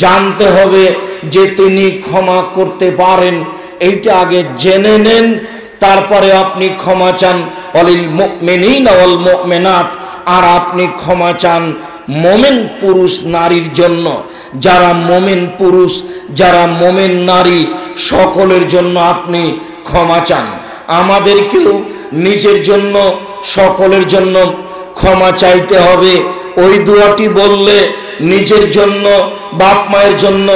জানতে হবে যে তিনি ক্ষমা করতে পারেন, এইটা আগে জেনে নেন, তারপরে আপনি ক্ষমা চান। ওয়ালিল মুমিনিনা ওয়াল মুমিনাত, আর আপনি ক্ষমা চান মোমেন পুরুষ নারীর জন্য। যারা মোমেন পুরুষ, যারা মোমেন নারী, সকলের জন্য আপনি ক্ষমা চান। আমাদেরকেও নিজের জন্য, সকলের জন্য ক্ষমা চাইতে হবে। ওই দোয়াটি বললে নিজের জন্য, বাপ মায়ের জন্য,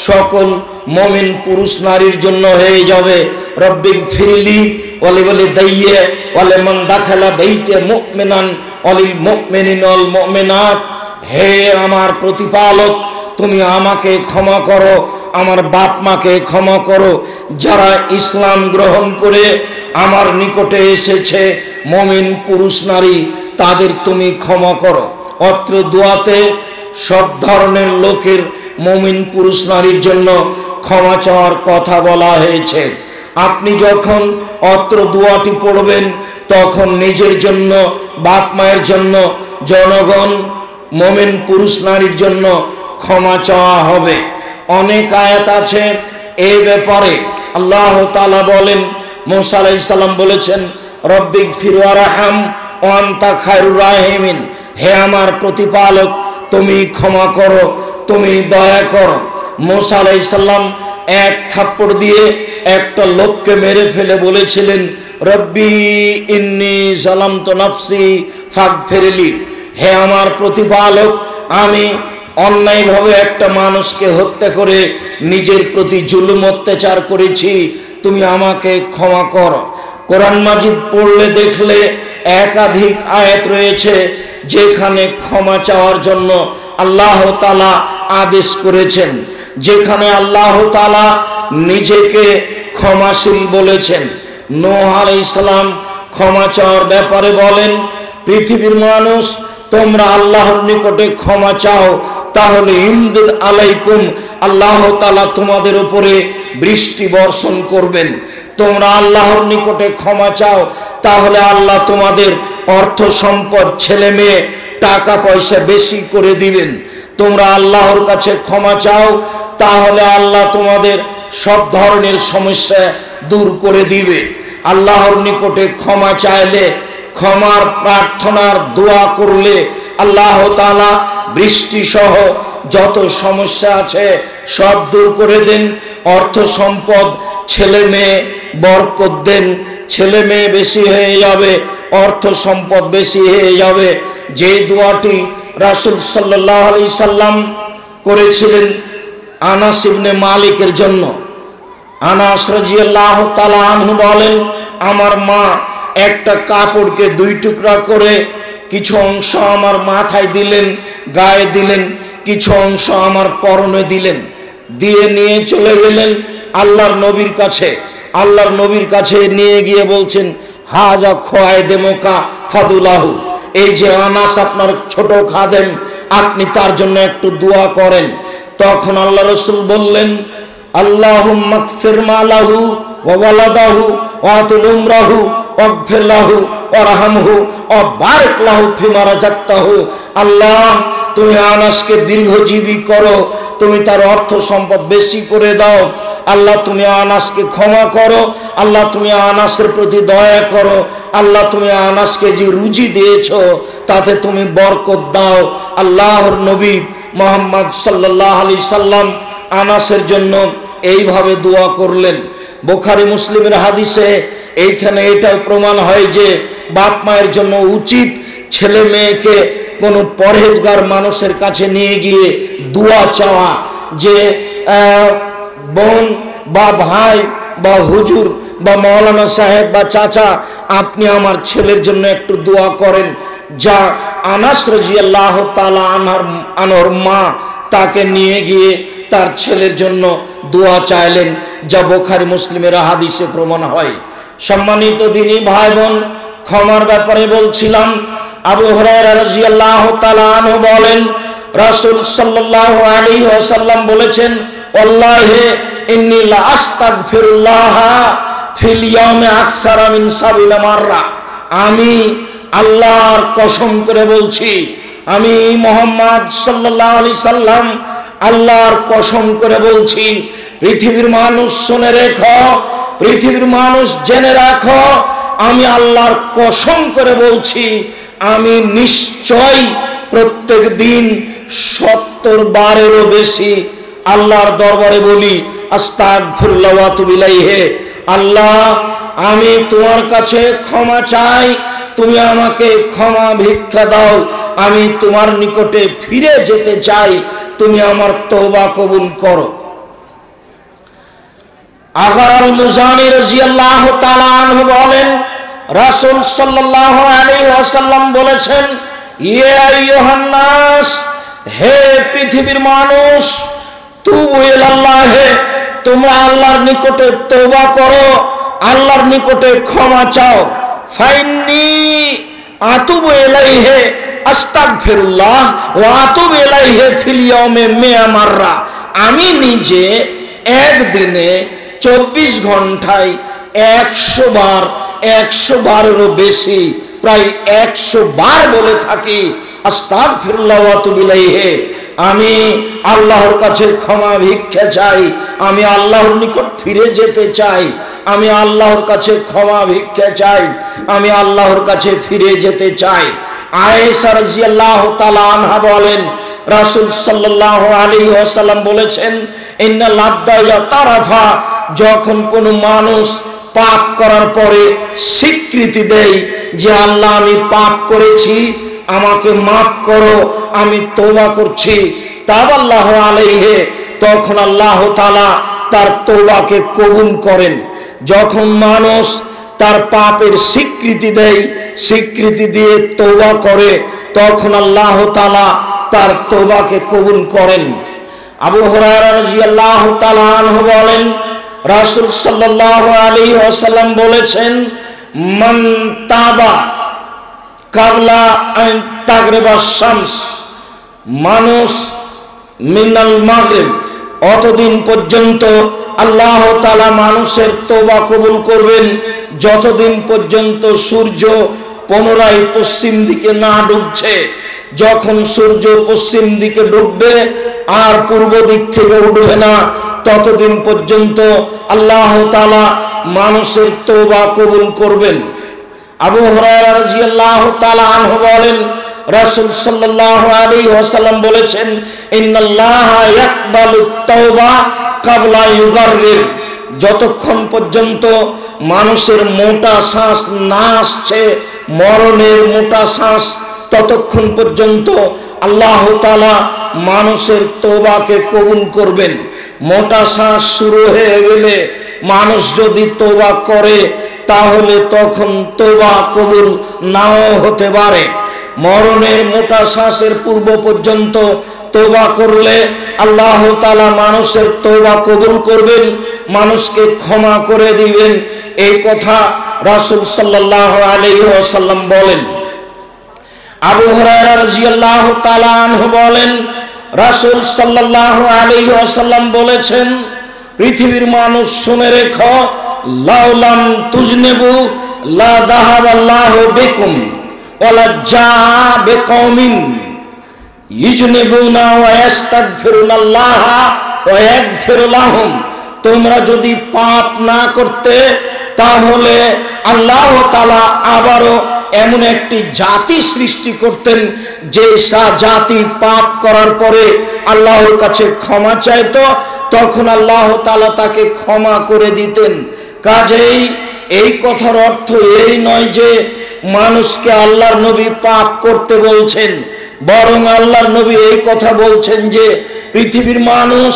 সকল মুমিন পুরুষ নারীর জন্য হয়ে যাবে। রব্বিক ফিরলি ওয়ালিওয়ালিদাইয়া ওয়ালিমান দাখালা বাইতা মুমিনান ওয়ালিল মুমিনিনা ওয়াল মুমিনাত, হে আমার প্রতিপালক, তুমি আমাকে ক্ষমা করো, আমার বাপ মাকে ক্ষমা করো, যারা ইসলাম গ্রহণ করে আমার নিকটে এসেছে, মুমিন পুরুষ নারী, তাদের তুমি ক্ষমা করো। অত্র দোয়াতে সব ধরনের লোকের, মুমিন পুরুষ নারীর জন্য ক্ষমা চাওয়ার কথা বলা হয়েছে। আপনি যখন অত্র দোয়াটি পড়বেন, তখন নিজের জন্য, বাপ মায়ের জন্য, জনগণ, মুমিন পুরুষ নারীর জন্য ক্ষমা চাওয়া হবে। অনেক আয়াত আছে এই ব্যাপারে। আল্লাহ তাআলা বলেন, মুসা আলাইহিস সালাম বলেছেন, রব্বিক ফির ওয়ারহাম ওয়া আনতা খায়রুর রাহিমিন, হে আমার প্রতিপালক, তুমি ক্ষমা করো, তুমি দয়া করো। মুসা আলাইহিস সালাম এক থাপ্পড় দিয়ে একটা লোককে মেরে ফেলে বলেছিলেন, রব্বি ইন্নী যালামতু নাফসি ফাগফিরলি, হে আমার প্রতিপালক, আমি অন্যায়ভাবে একটা মানুষকে হত্যা করে নিজের প্রতি জুলুম অত্যাচার করেছি, তুমি আমাকে ক্ষমা করো। কোরআন মাজিদ পড়লে দেখলে একাধিক আয়াত রয়েছে যেখানে ক্ষমা চাওয়ার জন্য আল্লাহ তাআলা আদেশ করেছেন, যেখানে আল্লাহ তাআলা নিজেকে ক্ষমাশীল বলেছেন। নূহ আলাইহিস সালাম ক্ষমা চাওয়ার ব্যাপারে বলেন, পৃথিবীর মানুষ, তোমরা আল্লাহর নিকটে ক্ষমা চাও, তাহলে ইমদাদ আলাইকুম, আল্লাহ তাআলা তোমাদের উপরে বৃষ্টি বর্ষণ করবেন। তোমরা আল্লাহর নিকটে ক্ষমা চাও, তাহলে আল্লাহ তোমাদের অর্থ সম্পদ, ছেলে মেয়ে, টাকা পয়সা বেশি করে দিবেন। তোমরা আল্লাহর কাছে ক্ষমা চাও, তাহলে আল্লাহ তোমাদের সব ধরনের সমস্যা দূর করে দিবে। আল্লাহর নিকটে ক্ষমা চাইলে, ক্ষমার প্রার্থনার দোয়া করলে আল্লাহ তাআলা বৃষ্টি সহ যত সমস্যা আছে সব দূর করে দেন। অর্থ সম্পদ, ছেলে মেয়ে বরকত দেন, ছেলে মেয়ে বেশি হয়ে যাবে, অর্থ সম্পদ বেশি হয়ে যাবে। যে দোয়াটি রাসূল সাল্লাল্লাহু আলাইহি সাল্লাম করেছিলেন আনাস ইবনে মালিকের জন্য। আনাস রাদিয়াল্লাহু তাআলা আনহু বলেন, আমার মা একটা কাপড়কে দুই টুকরা করে কিছু অংশ আমার মাথায় দিলেন, গায়ে দিলেন, কিছু অংশ আমার পরনে দিলেন, দিয়ে নিয়ে চলে গেলেন আল্লাহর নবীর কাছে। আল্লাহর নবীর কাছে নিয়ে গিয়ে বলছেন, হাজা খোয়াইদেমুকা ফাদুলাহু, এই যে আনাস আপনার ছোট খাদেম, আপনি তার জন্য একটু দোয়া করেন। তখন আল্লাহ রাসূল বললেন, আল্লাহুম্মা গফির মালাহু ওয়া ওয়ালাদাহু ওয়া আতিল উমরাহু ওয়াগফির লাহু ওয়ারহামহু ওয়া বারিক লাহু ফিমা রাযাকতাহু। আল্লাহ, তুমি আনাসকে দীর্ঘজীবী করো, তুমি তার অর্থ সম্পদ বেশি করে দাও। আল্লাহ, তুমি আনাসকে ক্ষমা করো। আল্লাহ, তুমি আনাসের প্রতি দয়া করো। আল্লাহ, তুমি আনাসকে যে রুজি দিয়েছো তাতে তুমি বরকত দাও। আল্লাহর নবী মুহাম্মদ সাল্লাল্লাহু আলাইহি সাল্লাম আনাসের জন্য এইভাবে দোয়া করলেন। বুখারী মুসলিমের হাদিসে এইখানে এটাও প্রমাণ হয় যে বাপ মায়ের জন্য উচিত ছেলে মেয়েকে কোনো পরহেজগার মানুষের কাছে নিয়ে গিয়ে দোয়া চাওয়া, যে বোন বা ভাই বা হুজুর বা মাওলানা সাহেব বা চাচা, আপনি আমার ছেলের জন্য একটু দোয়া করেন। যা আনাস রাদিয়াল্লাহু তাআলা আনহর মা তাকে নিয়ে গিয়ে তার ছেলের জন্য দোয়া চাইলেন, যা বুখারী মুসলিমের হাদিসে প্রমাণ হয়। সম্মানিত দিনী ভাই বোন, ক্ষমার ব্যাপারে বলছিলাম। আবু হুরায়রা রাদিয়াল্লাহু তাআলা আনহু বলেন, রাসূল সাল্লাল্লাহু আলাইহি ওয়াসাল্লাম বলেছেন, ওয়াল্লাহি ইন্নী লা আস্তাগফিরুল্লাহ ফিল ইয়াউমি আকসারা মিন ৭০ মাররা, আমি আল্লাহর কসম করে বলছি, আমি মুহাম্মদ সাল্লাল্লাহু আলাইহি সাল্লাম আল্লাহর কসম করে বলছি, পৃথিবীর মানুষ শুনে রেখো, পৃথিবীর মানুষ জেনে রাখো, আমি আল্লাহর কসম করে বলছি, আমি নিশ্চয় প্রত্যেক দিন 70 বারেরও বেশি আল্লাহর দরবারে বলি আস্তাগফিরুল্লাহ ওয়া আতুবু ইলাইহি। আল্লাহ, আমি তোমার কাছে ক্ষমা চাই, তুমি আমাকে ক্ষমা ভিক্ষা দাও, আমি তোমার নিকটে ফিরে যেতে চাই, তুমি আমার তওবা কবুল করো। আগার আল মুজানি রাদিয়াল্লাহু তাআলা আনহু বলেন, রাসূল সাল্লাল্লাহু আলাইহি ওয়াসাল্লাম বলেছেন, ইয়া আইয়ুহান নাস, হে পৃথিবীর মানুষ, তুবু ইলাল্লাহ, তোমরা আল্লাহর নিকটে তওবা করো, আল্লাহর নিকটে ক্ষমা চাও। ফাইন্নি আতুবু ইলাইহি আস্তাগফিরুল্লাহ ওয়া আতুবু ইলাইহি ফিল ইয়াউমি মিয়া মাররা। আমি নিজে একদিনে 24 ঘন্টায় 100 বার, 100 বারেরও বেশি, প্রায় 100 বার বলে থাকি আস্তাগফিরুল্লাহ ওয়া আতুবু ইলাইহি। আমি আল্লাহর কাছে ক্ষমা ভিক্ষা চাই, আমি আল্লাহর নিকট ফিরে যেতে চাই, আমি আল্লাহর কাছে ক্ষমা ভিক্ষা চাই, আমি আল্লাহর কাছে ফিরে যেতে চাই। আয়েশা রাদিয়াল্লাহু তাআলা আনহা বলেন, রাসূল সাল্লাল্লাহু আলাইহি ওয়াসাল্লাম বলেছেন, ইন্নাল আবদা ইয়াতারাফা, যখন কোন মানুষ পাপ করার পরে স্বীকৃতি দেয় যে আল্লাহ আমি পাপ করেছি, আমাকে মাফ করো, আমি তওবা করছি, তাবাল্লাহু আলাইহি, তখন আল্লাহ তাআলা তার তওবাকে কবুল করেন। যখন মানুষ তার পাপের স্বীকৃতি দেয়, স্বীকৃতি দিয়ে তওবা করে, তখন আল্লাহ তাআলা তার তওবাকে কবুল করেন। আবু হুরায়রা রাদিয়াল্লাহু তাআলা আনহু বলেন, রাসূল সাল্লাল্লাহু আলাইহি ওয়াসাল্লাম বলেছেন, মান তাবা কাবলা আন তাগরিবা শামস, মানুষ মিনাল মাগরিব, অতদিন পর্যন্ত আল্লাহ তাআলা মানুষের তওবা কবুল করবেন যতদিন পর্যন্ত সূর্য পুনরায় পশ্চিম দিকে না ডুবছে। যখন সূর্য পশ্চিম দিকে ডুববে আর পূর্ব দিক থেকে উঠবে না, ততদিন পর্যন্ত আল্লাহ তাআলা মানুষের তওবা কবুল করবেন। আবু হুরায়রা রাদিয়াল্লাহু তাআলা আনহু বলেন, রাসূল সাল্লাল্লাহু আলাইহি ওয়াসাল্লাম বলেছেন, ইন্নাল্লাহা ইয়াকবালুত তাওবা কাবলা ইউগাররির, যতক্ষণ পর্যন্ত মানুষের মোটা শ্বাস না আসছে, মরণের মোটা শ্বাস, ততক্ষণ পর্যন্ত আল্লাহ তাআলা মানুষের তওবাকে কবুল করবেন। মোটা শ্বাস শুরু হয়ে গেলে মানুষ যদি তওবা করে, তাহলে তখন তওবা কবুল নাও হতে পারে। মরণের মোটা শ্বাসের পূর্ব পর্যন্ত তওবা করলে আল্লাহ তাআলা মানুষের তওবা কবুল করবেন, মানুষকে ক্ষমা করে দিবেন, এই কথা রাসূল সাল্লাল্লাহু আলাইহি ওয়াসাল্লাম বলেন। আবু হুরায়রা রাদিয়াল্লাহু তাআলা আনহু বলেন, রাসূল সাল্লাল্লাহু আলাইহি ওয়াসাল্লাম বলেছেন, পৃথিবীর মানুষ শুনে রেখো, লাউলাম তুজনিবু লা যাহাবাল্লাহু বিকুম ওয়ালা জাআ বিকওমিন ইজনিবুনা ওয়া ইস্তাগফিরুনাল্লাহা ওয়া ইয়াগফিরু লাহুম, তোমরা যদি পাপ না করতে, তাহলে আল্লাহ তাআলা আবারও এমন একটি জাতি সৃষ্টি করতেন যে জাতি পাপ করার পরে আল্লাহর কাছে ক্ষমা চাইতো, তখন আল্লাহ তাআলা তাকে ক্ষমা করে দিতেন। কাজেই এই কথার অর্থ এই নয় যে মানুষকে আল্লাহর নবী পাপ করতে বলছেন, বরং আল্লাহর নবী এই কথা বলছেন যে পৃথিবীর মানুষ,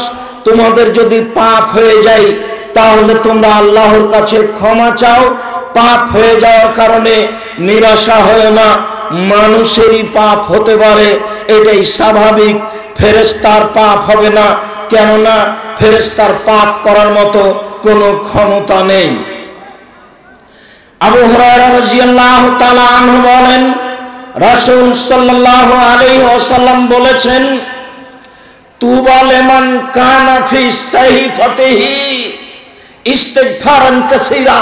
তোমাদের যদি পাপ হয়ে যায়, তাহলে তোমরা আল্লাহর কাছে ক্ষমা চাও। পাপ হয়ে যাওয়ার কারণে নিরাশা হয় না, মানুষেরই পাপ হতে পারে, এটাই স্বাভাবিক। ফেরেশতার পাপ হবে না, কেননা ফেরেশতার পাপ করার মতো কোনো ক্ষমতা নেই। আবু হুরায়রা রাদিয়াল্লাহু তাআলা আনহু বলেন, রাসূল সাল্লাল্লাহু আলাইহি ওয়াসাল্লাম বলেছেন, তুবা লিমান কানা ফি সাহিফাতিহি ইস্তিগফারান কাসীরা,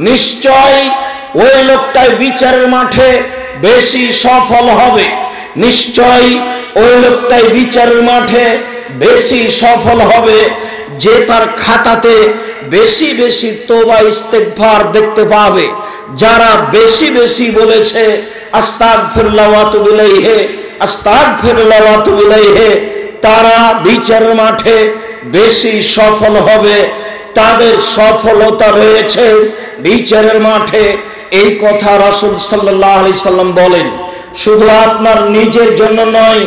নিশ্চয় ওই লোকটাই বিচারের মাঠে বেশি সফল হবে, নিশ্চয় ওই লোকটাই বিচারের মাঠে বেশি সফল হবে যে তার খাতাতে বেশি বেশি তওবা ইস্তেগফার দেখতে পাবে। যারা বেশি বেশি বলেছে আস্তাগফিরুল্লাহ ওয়া আতুবু ইলাইহি, আস্তাগফিরুল্লাহ ওয়া আতুবু ইলাইহি, তারা বিচারের মাঠে বেশি সফল হবে, তাদের সফলতা রয়েছে বিচারের মাঠে। এই কথা রাসূল সাল্লাল্লাহু আলাইহি সাল্লাম বলেন। শুধু আপনার নিজের জন্য নয়,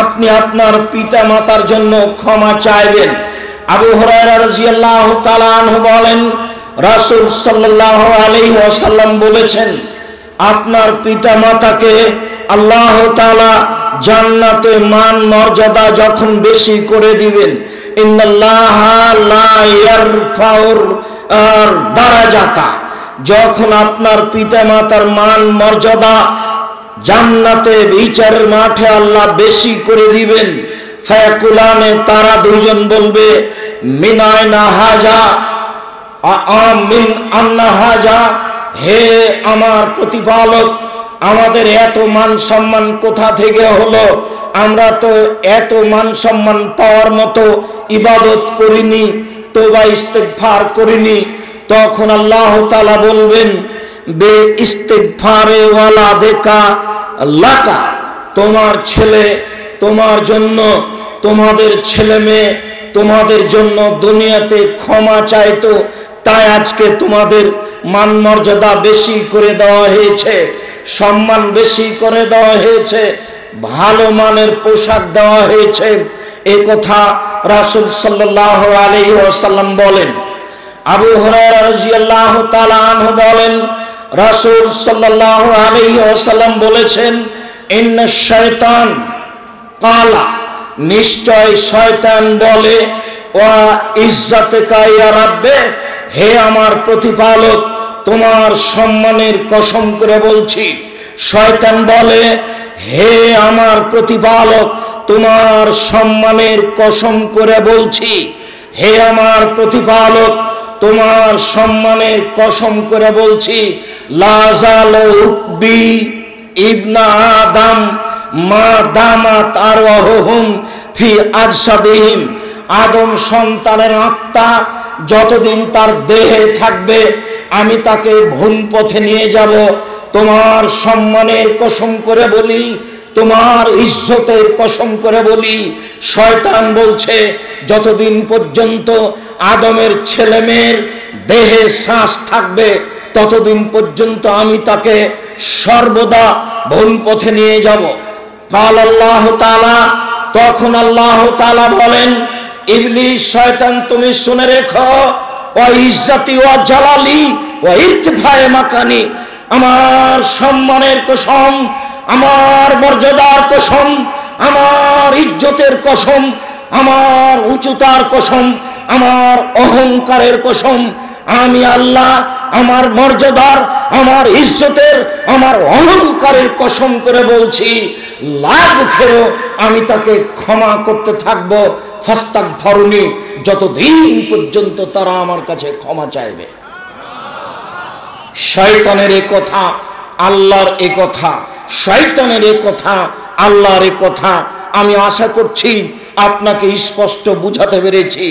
আপনি আপনার পিতা মাতার জন্য ক্ষমা চাইবেন। আবু হুরায়রা রাদিয়াল্লাহু তাআলা আনহু বলেন, রাসূল সাল্লাল্লাহু আলাইহি ওয়াসাল্লাম বলেছেন, আপনার পিতা মাতাকে আল্লাহ তাআলা জান্নাতে মান মর্যাদা যখন বেশি করে দিবেন, ইন্নাল্লাহা লা ইয়ারফাউর দারাজাতা, যখন আপনার পিতা মাতার মান মর্যাদা জান্নাতে বিচারের মাঠে আল্লাহ বেশি করে দিবেন, ফায়াকুলানে, তারা দুইজন বলবে, মিন আইনা হাজা, মিন আন্না হাজা, হে আমার প্রতিপালক, আমাদের এত মান সম্মান কোথা থেকে হলো? আমরা তো এত মান সম্মান পাওয়ার মতো ইবাদত করিনি, তওবা ইস্তেগফার করিনি। তখন আল্লাহ তাআলা বলবেন, বে ইস্তেগফারে ওয়ালাদেকা লাকা, তোমার ছেলে তোমার জন্য, তোমাদের ছেলে মেয়ে তোমাদের জন্য দুনিয়াতে ক্ষমা চাইতো, তাই আজকে তোমাদের মান মর্যাদা বেশি করে দেওয়া হয়েছে, সম্মান বেশি করে দেওয়া হয়েছে, ভালো মানের পোশাক দেওয়া হয়েছে। এই কথা রাসূল সাল্লাল্লাহু আলাইহি ওয়াসাল্লাম বলেন। আবু হুরায়রা রাদিয়াল্লাহু তাআলা আনহু বলেন, রাসূল সাল্লাল্লাহু আলাইহি ওয়াসাল্লাম বলেছেন, ইন্নাশ শায়তান কালা, নিশ্চয় শয়তান বলে, ওয়া ইজ্জাতিকা ইয়া রাব্বে, হে আমার প্রতিপালক, তোমার সম্মানের কসম করে বলছি। শয়তান বলে, হে আমার প্রতিপালক, তোমার সম্মানের কসম করে বলছি, হে আমার প্রতিপালক, তোমার সম্মানের কসম করে বলছি, লা যালু উকবি ইবনা আদম মা দামাত আরওয়াহুম ফি আজসাদিহিম, আদম সন্তানের আত্মা যতদিন তার দেহে থাকবে আমি তাকে ভুল পথে নিয়ে যাব। তোমার সম্মানের কসম করে বলি, তোমার ইজ্জতের কসম করে বলি, শয়তান বলছে যতদিন পর্যন্ত আদমের ছেলে মেয়ের দেহে শ্বাস থাকবে ততদিন পর্যন্ত আমি তাকে সর্বদা ভুল পথে নিয়ে যাব। কাল আল্লাহ তাআলা, তখন আল্লাহ তাআলা বলেন, ইবলিস, শয়তান, তুমি শুনে রেখো, ওয়া ইজ্জতি ওয়া জালালি ওয়া ইরতিফায়ে মাকানি, আমার সম্মানের কসম, আমার মর্যাদার কসম, আমার ইজ্জতের কসম, আমার উচ্চতার কসম, আমার অহংকারের কসম, আমি আল্লাহ আমার মর্যাদার, আমার ইজ্জতের, আমার অহংকারের কসম করে বলছি, লাভ ফেরো, আমি তাকে ক্ষমা করতে থাকবো, ফাস্তাগফিরুনি, যতদিন পর্যন্ত তারা আমার কাছে ক্ষমা চাইবে। শয়তানের এ কথা, আল্লাহর এ কথা, শয়তানের এ কথা, আল্লাহর এ কথা, আমি আশা করছি আপনাকে স্পষ্ট বুঝাতে পেরেছি।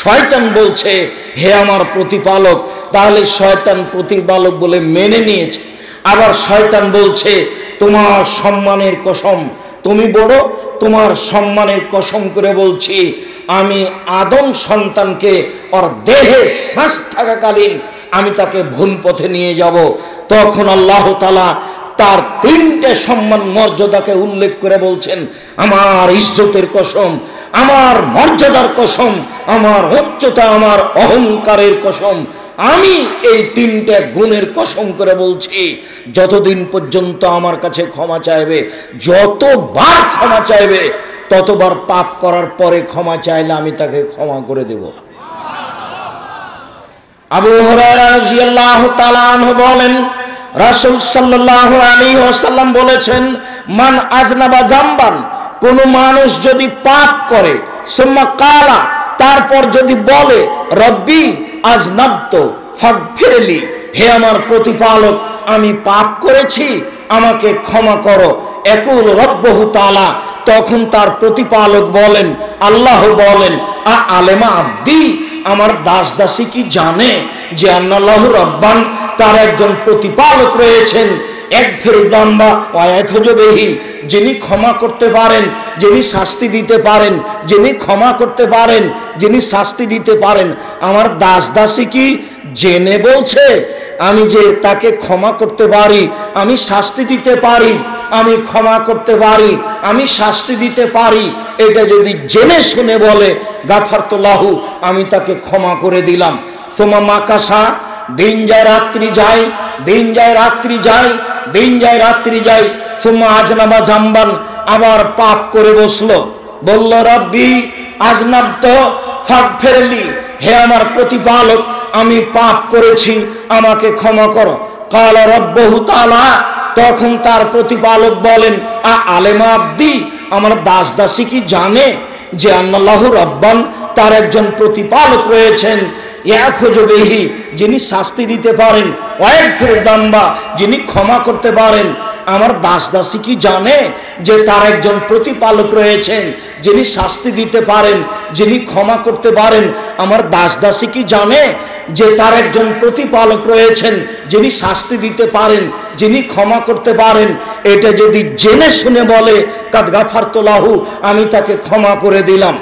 শয়তান বলছে, হে আমার প্রতিপালক, তাহলে শয়তান প্রতিপালক বলে মেনে নিয়েছে। আবার শয়তান বলছে, তোমার সম্মানের কসম, তুমি বড়, তোমার সম্মানের কসম করে বলছি, আমি আদম সন্তানকে ওর দেহে শ্বাস থাকাকালীন আমি তাকে ভুল পথে নিয়ে যাব। তখন আল্লাহ তাআলা তার তিনটে সম্মান মর্যাদাকে উল্লেখ করে বলছেন, আমার ইজ্জতের কসম, আমার মর্যাদার কসম, আমার উচ্চতা, আমার অহংকারের কসম, আমি এই তিনটে গুণের কসম করে বলছি, যতদিন পর্যন্ত আমার কাছে ক্ষমা চাইবে, যতবার ক্ষমা চাইবে ততবার পাপ করার পরে ক্ষমা চাইলে আমি তাকে ক্ষমা করে দেব। আবু হুরায়রা রাদিয়াল্লাহু তাআলা আনহু বলেন, রাসূল সাল্লাল্লাহু আলাইহি ওয়াসাল্লাম বলেছেন, মান আজনাবা জামবান, কোন মানুষ যদি পাপ করে, সুম্মা কালা, তারপর যদি বলে, রব্বি আজনাবতু ফাগফিরলি, হে আমার প্রতিপালক, আমি পাপ করেছি, আমাকে ক্ষমা করো, একুল রব্বহু তাআলা, তখন তার প্রতিপালক বলেন, আল্লাহ বলেন, আলেমা আব্দি, আমার দাস দাসী কি জানে যে আন্নাল্লাহু রাব্বান, তার একজন প্রতিপালক রয়েছেন, এক ফেরদাম্বা ওয়ায়াখজবেহি, যিনি ক্ষমা করতে পারেন, যিনি শাস্তি দিতে পারেন, যিনি ক্ষমা করতে পারেন, যিনি শাস্তি দিতে পারেন। আমার দাস দাসী কি জেনে বলছে আমি যে তাকে ক্ষমা করতে পারি, আমি শাস্তি দিতে পারি, আমি ক্ষমা করতে পারি, আমি শাস্তি দিতে পারি, এটা যদি জেনে শুনে বলে গাফারতু লাহু, আমি তাকে ক্ষমা করে দিলাম। সোমা মাকাসা, দিন যায় রাত্রি যায়, দিন যায় রাত্রি যায়, দিন যায় রাত্রি যায়, সোমা আজনাবা জাম্বান, আবার পাপ করে বসলো, বলল রব্বি আজনাবত ফাগফিরলি, হে আমার প্রতিপালক, আমি পাপ করেছি, আমাকে ক্ষমা করো। ক্বালা রাব্বুহু তাআলা, তখন তার প্রতিপালক বলেন, আলেমা আব্দি, আমার দাস দাসী কি জানে যে আল্লাহু রাব্বান, তার একজন প্রতিপালক রয়েছেন, ইয়াখজুবিহি, যিনি শাস্তি দিতে পারেন, ওয়ায়াগফিরু যামবা, যিনি ক্ষমা করতে পারেন। আমার দাস দাসী কি জানে যে তার একজন প্রতিপালক রয়েছেন, যিনি শাস্তি দিতে পারেন, যিনি ক্ষমা করতে পারেন। আমার দাস দাসী কি জানে যে তার একজন প্রতিপালক রয়েছেন, যিনি শাস্তি দিতে পারেন, যিনি ক্ষমা করতে পারেন। এটা যদি জেনে শুনে বলে কাদ গাফারতু লাহু, আমি তাকে ক্ষমা করে দিলাম।